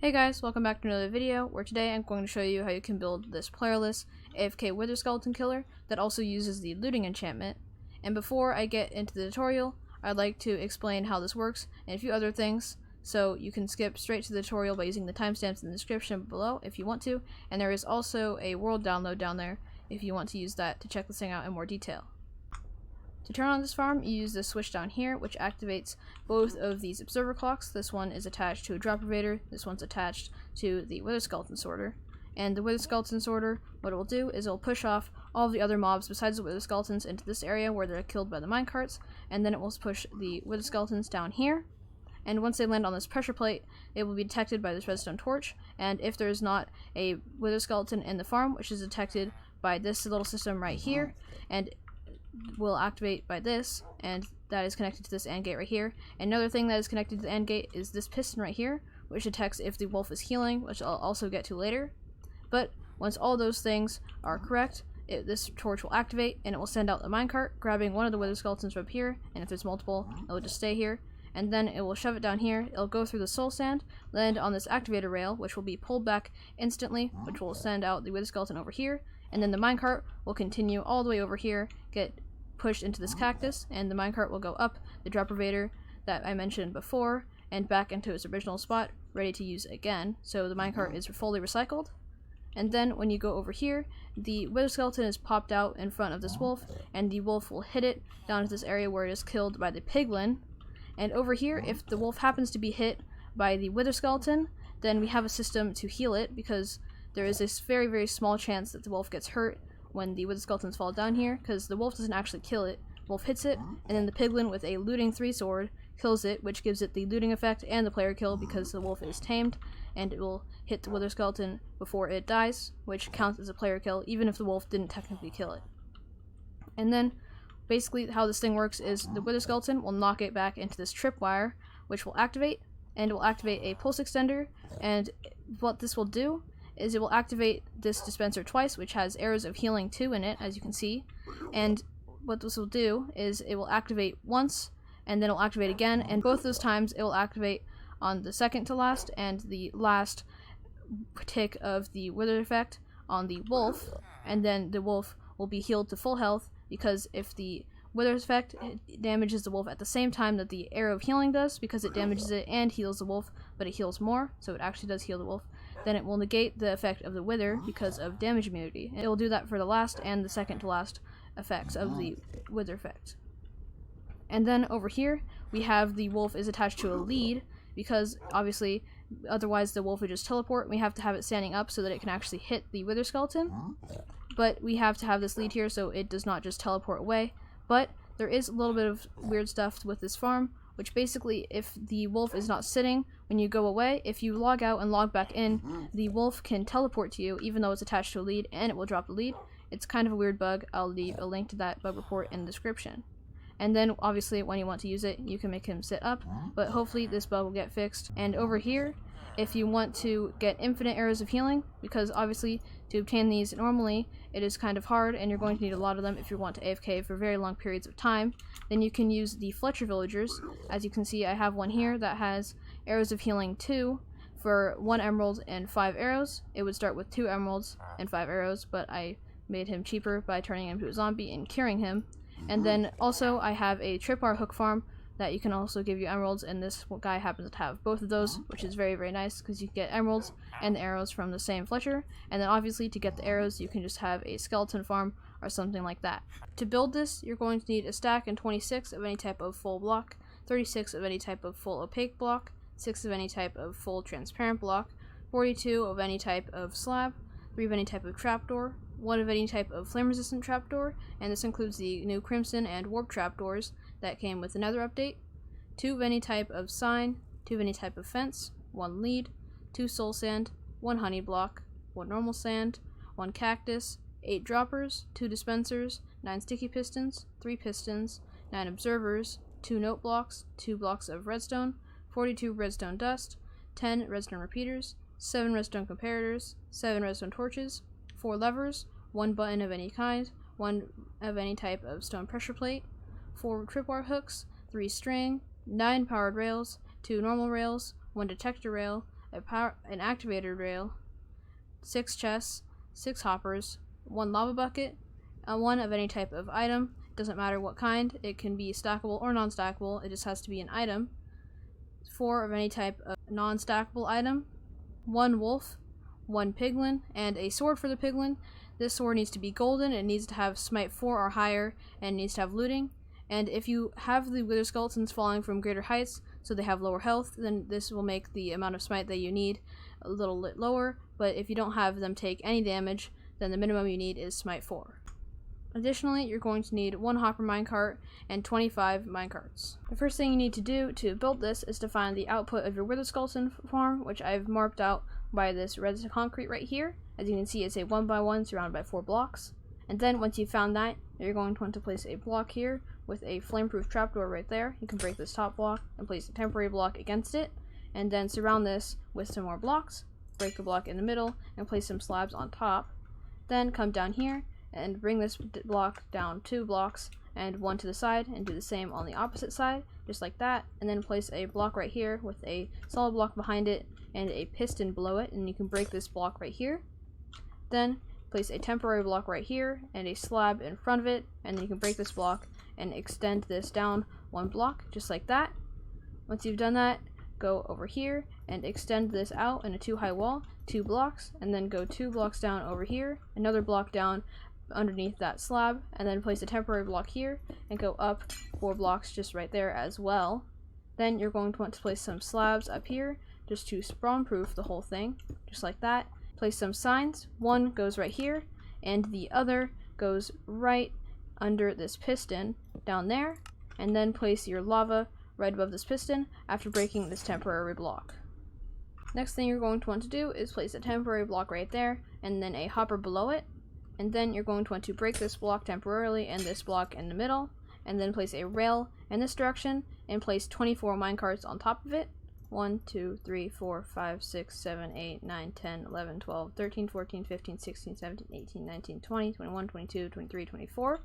Hey guys, welcome back to another video where today I'm going to show you how you can build this Playerless AFK Wither Skeleton Killer that also uses the looting enchantment. And before I get into the tutorial, I'd like to explain how this works and a few other things, so you can skip straight to the tutorial by using the timestamps in the description below if you want to, and there is also a world download down there if you want to use that to check this thing out in more detail. To turn on this farm, you use this switch down here, which activates both of these observer clocks. This one is attached to a drop invader, this one's attached to the Wither Skeleton Sorter. And the Wither Skeleton Sorter, what it will do is it will push off all of the other mobs besides the Wither Skeletons into this area where they're killed by the minecarts, and then it will push the Wither Skeletons down here. And once they land on this pressure plate, it will be detected by this redstone torch, and if there is not a Wither Skeleton in the farm, which is detected by this little system right here, and will activate by this, and that is connected to this AND gate right here. Another thing that is connected to the AND gate is this piston right here, which detects if the wolf is healing, which I'll also get to later. But once all those things are correct, this torch will activate and it will send out the minecart, grabbing one of the Wither Skeletons from up here, and if there's multiple, it will just stay here. And then it will shove it down here, it'll go through the soul sand, land on this activator rail, which will be pulled back instantly, which will send out the Wither Skeleton over here, and then the minecart will continue all the way over here, get pushed into this cactus, and the minecart will go up the drop invader that I mentioned before, and back into its original spot, ready to use again. So the minecart is fully recycled. And then when you go over here, the Wither Skeleton is popped out in front of this wolf, and the wolf will hit it down to this area where it is killed by the piglin. And over here, if the wolf happens to be hit by the Wither Skeleton, then we have a system to heal it, because there is this very, very small chance that the wolf gets hurt when the Wither Skeletons fall down here, because the wolf doesn't actually kill it. The wolf hits it, and then the piglin with a looting 3 sword kills it, which gives it the looting effect and the player kill because the wolf is tamed, and it will hit the Wither Skeleton before it dies, which counts as a player kill even if the wolf didn't technically kill it. And then basically how this thing works is the Wither Skeleton will knock it back into this tripwire, which will activate, and it will activate a pulse extender, and what this will do is it will activate this dispenser twice, which has arrows of healing 2 in it, as you can see. And what this will do is it will activate once, and then it will activate again, and both those times it will activate on the second to last and the last tick of the wither effect on the wolf, and then the wolf will be healed to full health, because if the wither effect damages the wolf at the same time that the arrow of healing does, because it damages it and heals the wolf, but it heals more, so it actually does heal the wolf, then it will negate the effect of the wither because of damage immunity. It will do that for the last and the second to last effects of the wither effect. And then over here, we have the wolf is attached to a lead, because obviously otherwise the wolf would just teleport. We have to have it standing up so that it can actually hit the Wither Skeleton. But we have to have this lead here so it does not just teleport away. But there is a little bit of weird stuff with this farm, which basically, if the wolf is not sitting when you go away, if you log out and log back in, the wolf can teleport to you even though it's attached to a lead, and it will drop the lead. It's kind of a weird bug. I'll leave a link to that bug report in the description. And then obviously when you want to use it, you can make him sit up, but hopefully this bug will get fixed. And over here, if you want to get infinite arrows of healing, because obviously to obtain these normally it is kind of hard and you're going to need a lot of them if you want to AFK for very long periods of time, then you can use the Fletcher villagers. As you can see, I have one here that has arrows of healing 2 for 1 emerald and 5 arrows. It would start with 2 emeralds and 5 arrows, but I made him cheaper by turning him into a zombie and curing him. And then also I have a tripwire hook farm that you can also give you emeralds, and this guy happens to have both of those, which is very, very nice because you get emeralds and the arrows from the same Fletcher. And then obviously to get the arrows you can just have a skeleton farm or something like that. To build this, you're going to need a stack and 26 of any type of full block, 36 of any type of full opaque block, 6 of any type of full transparent block, 42 of any type of slab, 3 of any type of trapdoor, 1 of any type of flame resistant trapdoor, and this includes the new crimson and warp trapdoors that came with another update, 2 of any type of sign, 2 of any type of fence, 1 lead, 2 soul sand, 1 honey block, 1 normal sand, 1 cactus, 8 droppers, 2 dispensers, 9 sticky pistons, 3 pistons, 9 observers, 2 note blocks, 2 blocks of redstone, 42 redstone dust, 10 redstone repeaters, 7 redstone comparators, 7 redstone torches, 4 levers, 1 button of any kind, 1 of any type of stone pressure plate, 4 tripwire hooks, 3 string, 9 powered rails, 2 normal rails, 1 detector rail, an activated rail, 6 chests, 6 hoppers, 1 lava bucket, 1 of any type of item. Doesn't matter what kind. It can be stackable or non-stackable. It just has to be an item. 4 of any type of non-stackable item, 1 wolf, 1 piglin, and a sword for the piglin. This sword needs to be golden, it needs to have smite 4 or higher, and it needs to have looting. And if you have the wither skeletons falling from greater heights, so they have lower health, then this will make the amount of smite that you need a little bit lower. But if you don't have them take any damage, then the minimum you need is smite 4. Additionally, you're going to need 1 hopper minecart and 25 minecarts. The first thing you need to do to build this is to find the output of your wither skeleton farm, which I've marked out by this red concrete right here. As you can see, it's a 1x1 surrounded by 4 blocks. And then once you've found that, you're going to want to place a block here with a flameproof trapdoor right there. You can break this top block and place a temporary block against it, and then surround this with some more blocks, break the block in the middle, and place some slabs on top. Then come down here and bring this block down 2 blocks and 1 to the side, and do the same on the opposite side, just like that. And then place a block right here with a solid block behind it and a piston below it, and you can break this block right here. Then place a temporary block right here and a slab in front of it, and then you can break this block and extend this down 1 block, just like that. Once you've done that, go over here and extend this out in a 2 high wall, 2 blocks, and then go 2 blocks down over here, another block down underneath that slab, and then place a temporary block here and go up 4 blocks just right there as well. Then you're going to want to place some slabs up here just to spawn proof the whole thing, just like that. Place some signs. 1 goes right here and the other goes right under this piston down there, and then place your lava right above this piston after breaking this temporary block. Next thing you're going to want to do is place a temporary block right there and then a hopper below it. And then you're going to want to break this block temporarily and this block in the middle, and then place a rail in this direction and place 24 minecarts on top of it. 1, 2, 3, 4, 5, 6, 7, 8, 9, 10, 11, 12, 13, 14, 15, 16, 17, 18, 19, 20, 21, 22, 23, 24.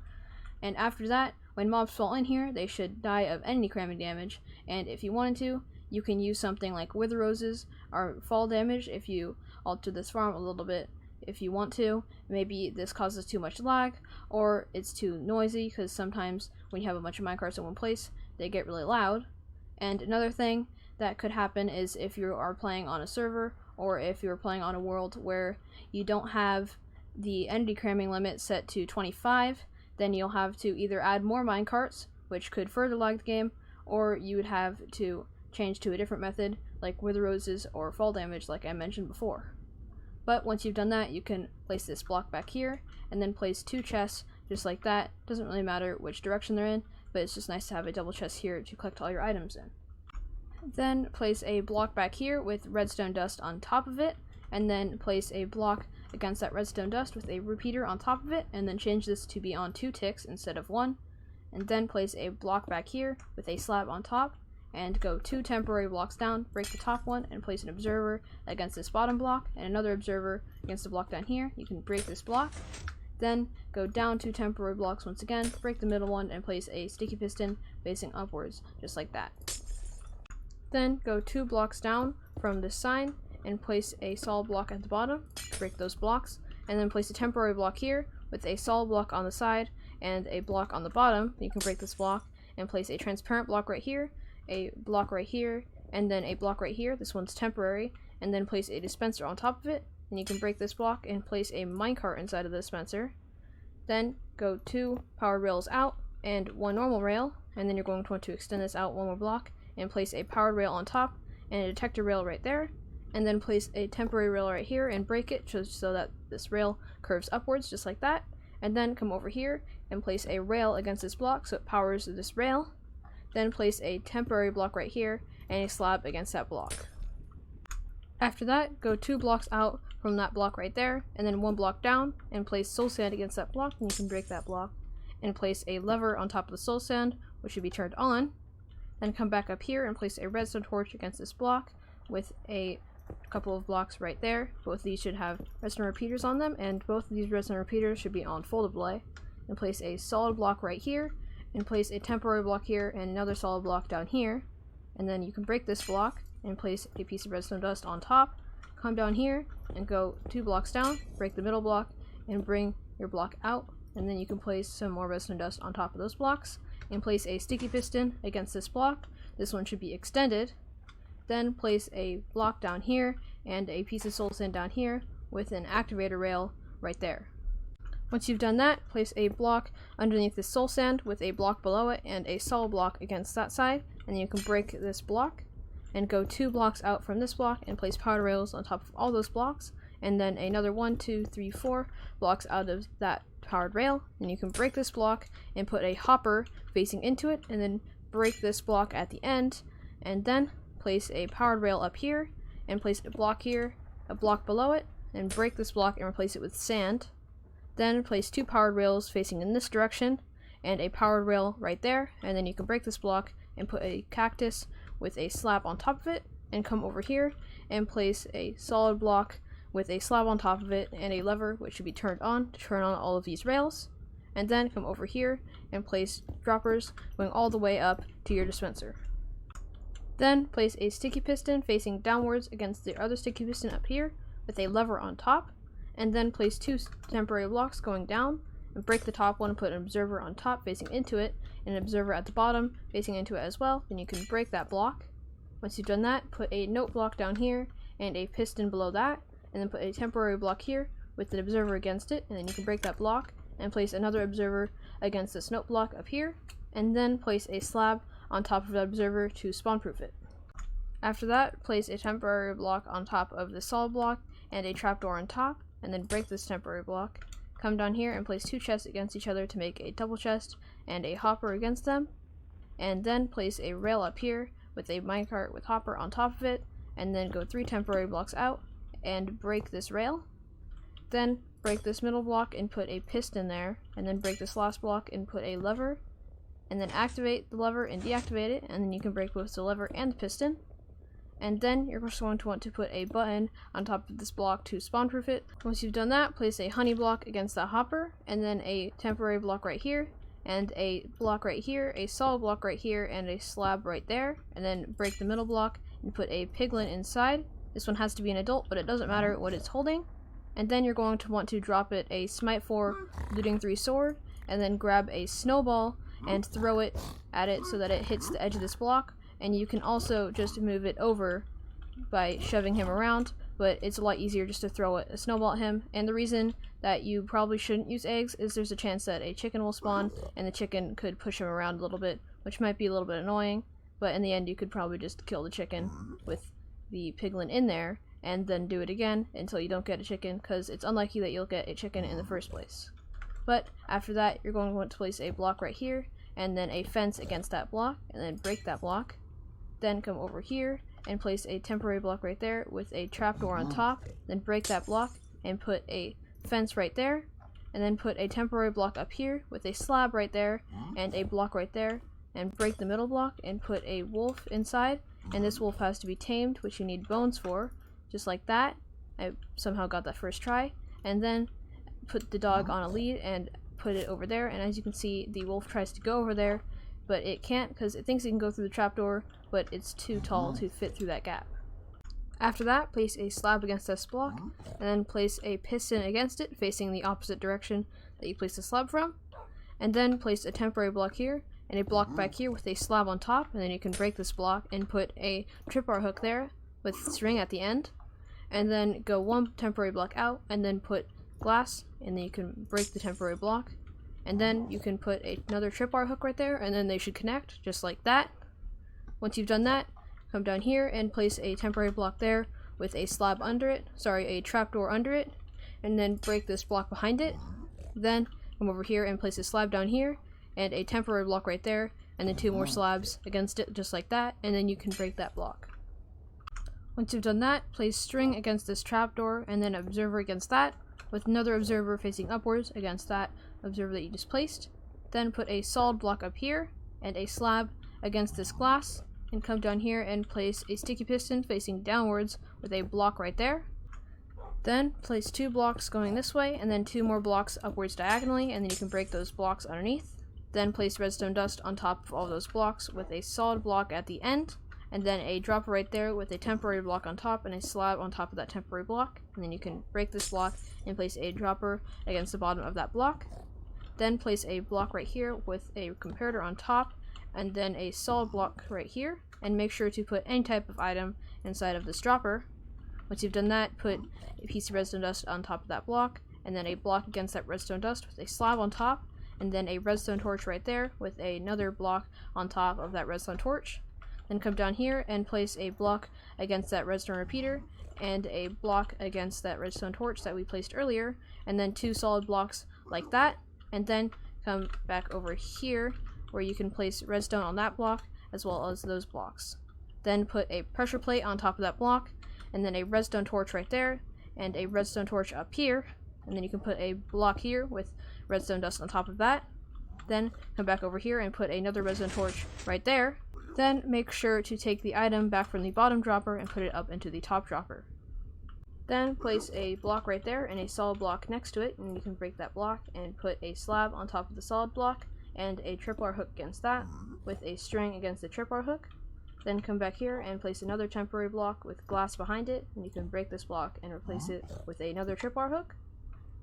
And after that, when mobs fall in here, they should die of any cramming damage, and if you wanted to, you can use something like wither roses or fall damage if you alter this farm a little bit. If you want to, maybe this causes too much lag, or it's too noisy, because sometimes when you have a bunch of minecarts in one place, they get really loud. And another thing that could happen is if you are playing on a server, or if you're playing on a world where you don't have the entity cramming limit set to 25, then you'll have to either add more minecarts, which could further lag the game, or you would have to change to a different method, like wither roses or fall damage, like I mentioned before. But once you've done that, you can place this block back here, and then place 2 chests just like that. Doesn't really matter which direction they're in, but it's just nice to have a double chest here to collect all your items in. Then place a block back here with redstone dust on top of it, and then place a block against that redstone dust with a repeater on top of it, and then change this to be on 2 ticks instead of 1. And then place a block back here with a slab on top, and go 2 temporary blocks down, break the top one, and place an observer against this bottom block, and another observer against the block down here. You can break this block. Then go down 2 temporary blocks once again, break the middle one, and place a sticky piston facing upwards, just like that. Then go 2 blocks down from this sign, and place a solid block at the bottom, break those blocks, and then place a temporary block here with a solid block on the side and a block on the bottom. You can break this block and place a transparent block right here, a block right here, and then a block right here. This one's temporary, and then place a dispenser on top of it, and you can break this block and place a minecart inside of the dispenser. Then go 2 power rails out and 1 normal rail, and then you're going to want to extend this out 1 more block and place a powered rail on top and a detector rail right there, and then place a temporary rail right here and break it just so that this rail curves upwards, just like that. And then come over here and place a rail against this block so it powers this rail. Then place a temporary block right here and a slab against that block. After that, go 2 blocks out from that block right there, and then 1 block down, and place soul sand against that block, and you can break that block. And place a lever on top of the soul sand, which should be turned on. Then come back up here and place a redstone torch against this block with a couple of blocks right there. Both of these should have redstone repeaters on them, and both of these redstone repeaters should be on full display. And place a solid block right here, and place a temporary block here and another solid block down here. And then you can break this block and place a piece of redstone dust on top. Come down here and go 2 blocks down, break the middle block, and bring your block out. And then you can place some more redstone dust on top of those blocks, and place a sticky piston against this block. This one should be extended. Then place a block down here and a piece of soul sand down here with an activator rail right there. Once you've done that, place a block underneath the soul sand with a block below it and a solid block against that side, and then you can break this block and go 2 blocks out from this block and place power rails on top of all those blocks, and then another 1, 2, 3, 4 blocks out of that powered rail, and you can break this block and put a hopper facing into it, and then break this block at the end, and then place a powered rail up here and place a block here, a block below it, and break this block and replace it with sand. Then place 2 powered rails facing in this direction and a powered rail right there, and then you can break this block and put a cactus with a slab on top of it, and come over here and place a solid block with a slab on top of it and a lever which should be turned on to turn on all of these rails, and then come over here and place droppers going all the way up to your dispenser. Then place a sticky piston facing downwards against the other sticky piston up here with a lever on top, and then place 2 temporary blocks going down and break the top one, put an observer on top facing into it and an observer at the bottom facing into it as well. Then you can break that block. Once you've done that, put a note block down here and a piston below that, and then put a temporary block here with an observer against it, and then you can break that block and place another observer against this note block up here, and then place a slab on top of that observer to spawn proof it. After that, place a temporary block on top of the solid block and a trapdoor on top, and then break this temporary block. Come down here and place 2 chests against each other to make a double chest and a hopper against them, and then place a rail up here with a minecart with hopper on top of it, and then go 3 temporary blocks out and break this rail. Then break this middle block and put a piston there, and then break this last block and put a lever, and then activate the lever and deactivate it, and then you can break both the lever and the piston. And then you're just going to want to put a button on top of this block to spawn proof it. Once you've done that, place a honey block against that hopper, and then a temporary block right here, and a block right here, a solid block right here, and a slab right there, and then break the middle block and put a piglin inside. This one has to be an adult, but it doesn't matter what it's holding. And then you're going to want to drop it a smite 4 looting 3 sword, and then grab a snowball and throw it at it so that it hits the edge of this block. And you can also just move it over by shoving him around, but it's a lot easier just to throw a snowball at him. And the reason that you probably shouldn't use eggs is there's a chance that a chicken will spawn, and the chicken could push him around a little bit, which might be a little bit annoying, but in the end you could probably just kill the chicken with the piglin in there, and then do it again until you don't get a chicken, because it's unlikely that you'll get a chicken in the first place. But after that, you're going to want to place a block right here, and then a fence against that block, and then break that block. Then come over here and place a temporary block right there with a trapdoor on top, then break that block and put a fence right there, and then put a temporary block up here with a slab right there and a block right there, and break the middle block and put a wolf inside, and this wolf has to be tamed, which you need bones for, just like that. I somehow got that first try. And then put the dog on a lead and put it over there, and as you can see, the wolf tries to go over there, but it can't because it thinks it can go through the trapdoor, but it's too tall to fit through that gap. After that, place a slab against this block, and then place a piston against it facing the opposite direction that you placed the slab from, and then place a temporary block here and a block back here with a slab on top, and then you can break this block and put a tripwire hook there with string at the end, and then go 1 temporary block out and then put glass, and then you can break the temporary block, and then you can put another tripwire hook right there, and then they should connect just like that. Once you've done that, come down here and place a temporary block there with a slab under it, a trapdoor under it, and then break this block behind it. Then come over here and place a slab down here and a temporary block right there, and then 2 more slabs against it just like that, and then you can break that block. Once you've done that, place string against this trapdoor and then observer against that, with another observer facing upwards against that observer that you just placed. Then put a solid block up here and a slab against this glass, and come down here and place a sticky piston facing downwards with a block right there. Then place 2 blocks going this way and then 2 more blocks upwards diagonally, and then you can break those blocks underneath. Then place redstone dust on top of all those blocks with a solid block at the end, and then a dropper right there with a temporary block on top and a slab on top of that temporary block. And then you can break this block and place a dropper against the bottom of that block. Then place a block right here with a comparator on top, and then a solid block right here, and make sure to put any type of item inside of this dropper. Once you've done that, put a piece of redstone dust on top of that block, and then a block against that redstone dust with a slab on top, and then a redstone torch right there with another block on top of that redstone torch. Then come down here and place a block against that redstone repeater and a block against that redstone torch that we placed earlier, and then 2 solid blocks like that, and then come back over here where you can place redstone on that block as well as those blocks. Then put a pressure plate on top of that block, and then a redstone torch right there and a redstone torch up here, and then you can put a block here with redstone dust on top of that. Then come back over here and put another redstone torch right there. Then make sure to take the item back from the bottom dropper and put it up into the top dropper. Then place a block right there and a solid block next to it, and you can break that block and put a slab on top of the solid block and a tripwire hook against that with a string against the tripwire hook. Then come back here and place another temporary block with glass behind it, and you can break this block and replace it with another tripwire hook.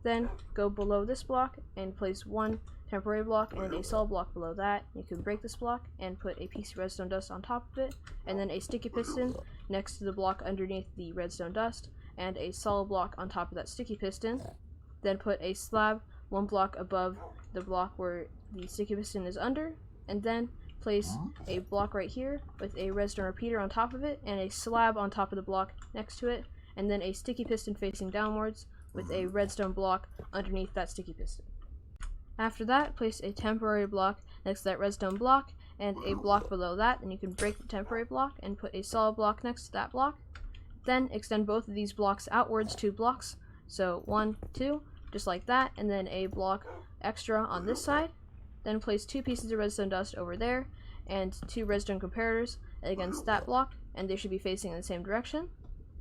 Then go below this block and place 1 temporary block and a solid block below that. You can break this block and put a piece of redstone dust on top of it, and then a sticky piston next to the block underneath the redstone dust, and a solid block on top of that sticky piston. Then put a slab 1 block above the block where the sticky piston is under, and then place a block right here with a redstone repeater on top of it and a slab on top of the block next to it, and then a sticky piston facing downwards with a redstone block underneath that sticky piston. After that, place a temporary block next to that redstone block and a block below that, and you can break the temporary block and put a solid block next to that block. Then extend both of these blocks outwards 2 blocks, so 1, 2, just like that, and then a block extra on this side. Then place 2 pieces of redstone dust over there and 2 redstone comparators against that block, and they should be facing in the same direction.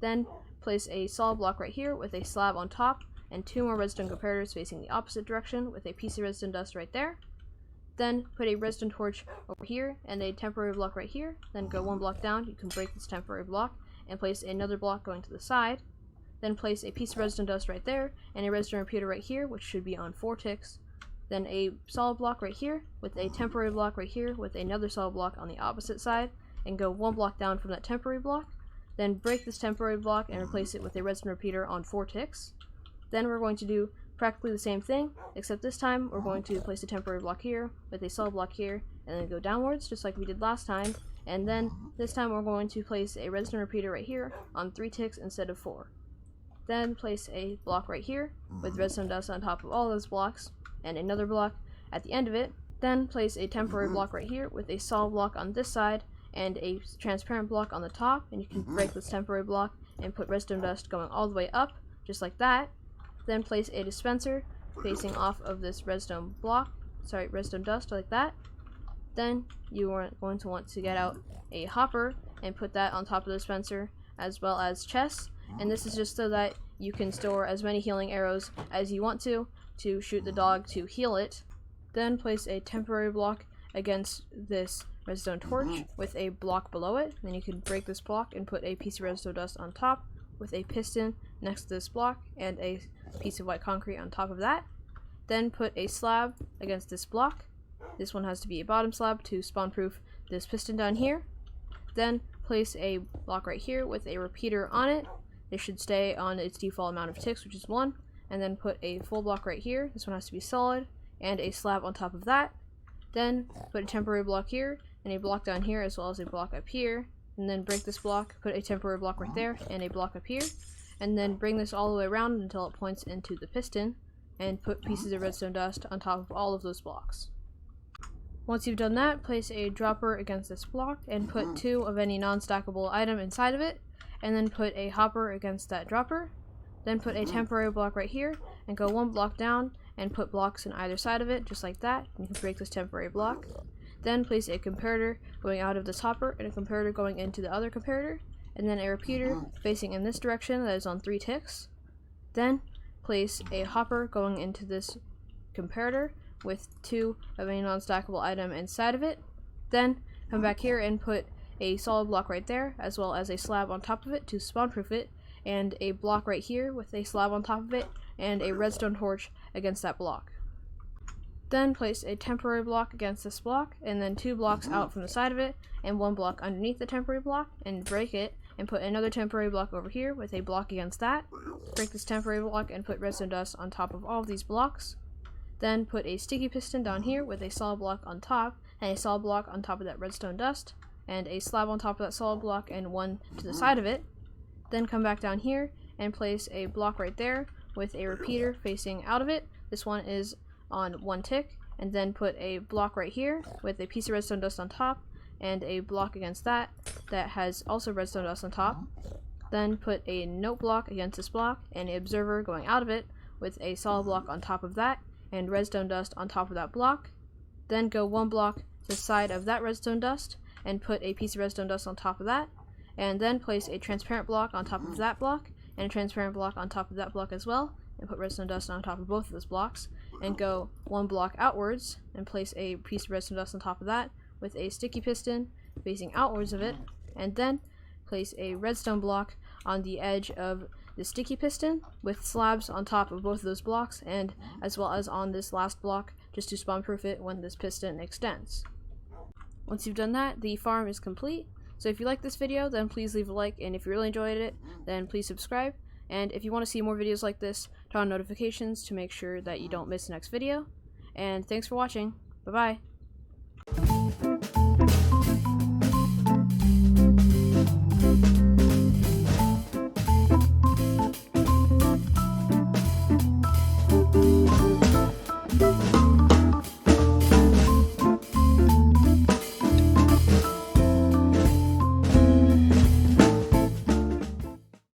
Then place a solid block right here with a slab on top and 2 more redstone comparators facing the opposite direction with a piece of redstone dust right there. Then put a redstone torch over here and a temporary block right here. Then go 1 block down, you can break this temporary block and place another block going to the side. Then place a piece of redstone dust right there and a redstone repeater right here, which should be on 4 ticks. Then a solid block right here with a temporary block right here with another solid block on the opposite side, and go 1 block down from that temporary block. Then break this temporary block and replace it with a redstone repeater on 4 ticks. Then we're going to do practically the same thing, except this time we're going to place a temporary block here with a solid block here, and then go downwards just like we did last time. And then this time we're going to place a redstone repeater right here on 3 ticks instead of 4. Then place a block right here with redstone dust on top of all those blocks, and another block at the end of it. Then place a temporary block right here with a solid block on this side and a transparent block on the top, and you can break this temporary block and put redstone dust going all the way up, just like that. Then place a dispenser facing off of this redstone dust like that. Then you are going to want to get out a hopper and put that on top of the dispenser, as well as chests, and this is just so that you can store as many healing arrows as you want to shoot the dog to heal it. Then place a temporary block against this redstone torch with a block below it. Then you can break this block and put a piece of redstone dust on top with a piston next to this block and a piece of white concrete on top of that. Then put a slab against this block. This one has to be a bottom slab to spawn proof this piston down here. Then place a block right here with a repeater on it. It should stay on its default amount of ticks, which is 1. And then put a full block right here. This one has to be solid, and a slab on top of that. Then put a temporary block here and a block down here, as well as a block up here. And then break this block, put a temporary block right there and a block up here, and then bring this all the way around until it points into the piston, and put pieces of redstone dust on top of all of those blocks. Once you've done that, place a dropper against this block and put 2 of any non-stackable item inside of it, and then put a hopper against that dropper. Then put a temporary block right here and go 1 block down and put blocks on either side of it, just like that. You can break this temporary block. Then place a comparator going out of this hopper and a comparator going into the other comparator, and then a repeater facing in this direction that is on 3 ticks. Then place a hopper going into this comparator with 2 of a non-stackable item inside of it. Then come back here and put a solid block right there, as well as a slab on top of it to spawn-proof it, and a block right here with a slab on top of it, and a redstone torch against that block. Then place a temporary block against this block, and then 2 blocks out from the side of it, and 1 block underneath the temporary block, and break it, and put another temporary block over here with a block against that. Break this temporary block and put redstone dust on top of all of these blocks. Then put a sticky piston down here with a solid block on top, and a solid block on top of that redstone dust, and a slab on top of that solid block and 1 to the side of it. Then come back down here and place a block right there with a repeater facing out of it. This one is on 1 tick, and then put a block right here with a piece of redstone dust on top and a block against that that has also redstone dust on top. Then put a note block against this block and an observer going out of it with a solid block on top of that and redstone dust on top of that block. Then go 1 block to the side of that redstone dust and put a piece of redstone dust on top of that, and then place a transparent block on top of that block and a transparent block on top of that block as well, and put redstone dust on top of both of those blocks, and go 1 block outwards and place a piece of redstone dust on top of that with a sticky piston facing outwards of it, and then place a redstone block on the edge of the sticky piston with slabs on top of both of those blocks, and as well as on this last block just to spawn proof it when this piston extends. Once you've done that, the farm is complete. So if you like this video, then please leave a like, and if you really enjoyed it, then please subscribe. And if you want to see more videos like this, turn on notifications to make sure that you don't miss the next video. And thanks for watching. Bye-bye.